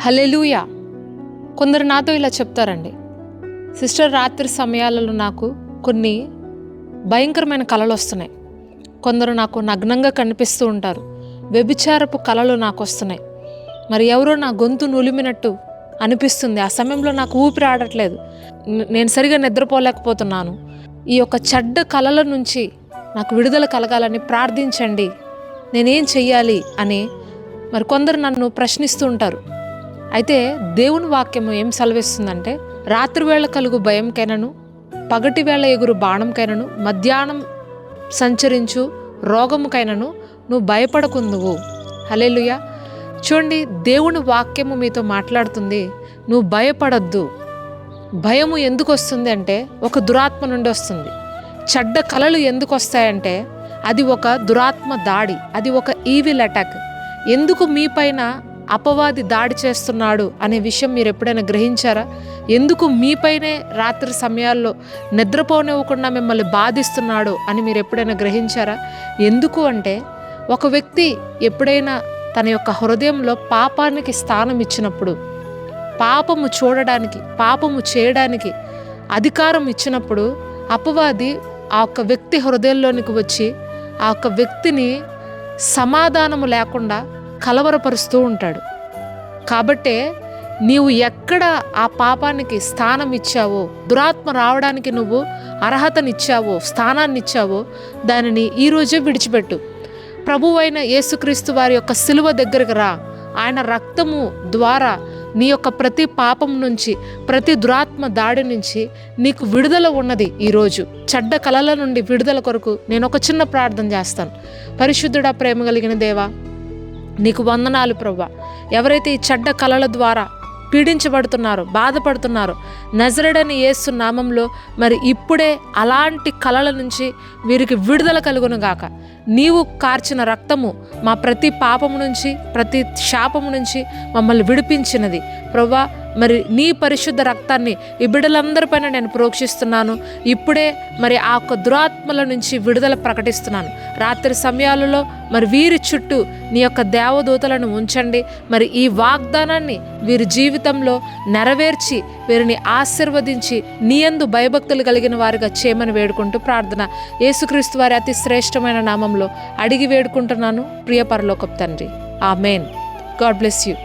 హల్లెలూయా. కొందరు నాతో ఇలా చెప్తారండి, సిస్టర్ రాత్రి సమయాలలో నాకు కొన్ని భయంకరమైన కలలు వస్తున్నాయి. కొందరు నాకు నగ్నంగా కనిపిస్తూ ఉంటారు. వ్యభిచారపు కలలు నాకు వస్తున్నాయి. మరి ఎవరో నా గొంతు నులిమినట్టు అనిపిస్తుంది. ఆ సమయంలో నాకు ఊపిరి ఆడట్లేదు. నేను సరిగా నిద్రపోలేకపోతున్నాను. ఈ యొక్క చెడ్డ కలల నుంచి నాకు విడుదల కలగాలని ప్రార్థించండి, నేనేం చెయ్యాలి అని మరి కొందరు నన్ను ప్రశ్నిస్తూ ఉంటారు. అయితే దేవుని వాక్యము ఏం సెలవిస్తుందంటే, రాత్రి వేళ కలుగు భయంకైనను, పగటి వేళ ఎగురు బాణంకైనను, మధ్యాహ్నం సంచరించు రోగముకైనను నువ్వు భయపడకుందువు. హల్లెలూయా. చూడండి, దేవుని వాక్యము మీతో మాట్లాడుతుంది, నువ్వు భయపడద్దు. భయము ఎందుకు వస్తుంది అంటే ఒక దురాత్మ నుండి వస్తుంది. చెడ్డ కలలు ఎందుకు వస్తాయంటే అది ఒక దురాత్మ దాడి, అది ఒక ఈవిల్ అటాక్. ఎందుకు మీపైన అపవాది దాడి చేస్తున్నాడు అనే విషయం మీరు ఎప్పుడైనా గ్రహించారా? ఎందుకు మీపైనే రాత్రి సమయాల్లో నిద్రపోనివ్వకుండా మిమ్మల్ని బాధిస్తున్నాడు అని మీరు ఎప్పుడైనా గ్రహించారా? ఎందుకు అంటే, ఒక వ్యక్తి ఎప్పుడైనా తన యొక్క హృదయంలో పాపానికి స్థానం ఇచ్చినప్పుడు, పాపము చూడడానికి, పాపము చేయడానికి అధికారం ఇచ్చినప్పుడు, అపవాది ఆ ఒక్క వ్యక్తి హృదయంలోనికి వచ్చి ఆ ఒక్క వ్యక్తిని సమాధానము లేకుండా కలవరపరుస్తూ ఉంటాడు. కాబట్టే నీవు ఎక్కడ ఆ పాపానికి స్థానం ఇచ్చావో, దురాత్మ రావడానికి నువ్వు అర్హతనిచ్చావో, స్థానాన్ని ఇచ్చావో, దానిని ఈరోజే విడిచిపెట్టు. ప్రభువైన యేసుక్రీస్తు వారి యొక్క సిలువ దగ్గరకు రా. ఆయన రక్తము ద్వారా నీ యొక్క ప్రతి పాపం నుంచి, ప్రతి దురాత్మ దాడి నుంచి నీకు విడుదల ఉన్నది. ఈరోజు చెడ్డ కలల నుండి విడుదల కొరకు నేను ఒక చిన్న ప్రార్థన చేస్తాను. పరిశుద్ధుడా, ప్రేమ కలిగిన దేవా, నీకు వందనాలు ప్రభువా. ఎవరైతే ఈ చెడ్డ కలల ద్వారా పీడించబడుతున్నారో, బాధపడుతున్నారో, నజరేయుడైన యేసు నామంలో మరి ఇప్పుడే అలాంటి కలల నుంచి వీరికి విడుదల కలుగును గాక. నీవు కార్చిన రక్తము మా ప్రతి పాపము నుంచి, ప్రతి శాపము నుంచి మమ్మల్ని విడిపించినది ప్రభువా. మరి నీ పరిశుద్ధ రక్తాన్ని ఈ బిడ్డలందరిపైన నేను ప్రోక్షిస్తున్నాను. ఇప్పుడే మరి ఆ ఒక్క దురాత్మల నుంచి విడుదల ప్రకటిస్తున్నాను. రాత్రి సమయాలలో మరి వీరి చుట్టూ నీ యొక్క దేవదూతలను ఉంచండి. మరి ఈ వాగ్దానాన్ని వీరి జీవితంలో నెరవేర్చి వీరిని ఆశీర్వదించి నీ యందు భయభక్తులు కలిగిన వారిగా చేయమని వేడుకుంటూ ప్రార్థన యేసుక్రీస్తు వారి అతి శ్రేష్టమైన నామంలో అడిగి వేడుకుంటున్నాను, ప్రియ పరలోకపు తండ్రి. ఆమేన్. God bless you.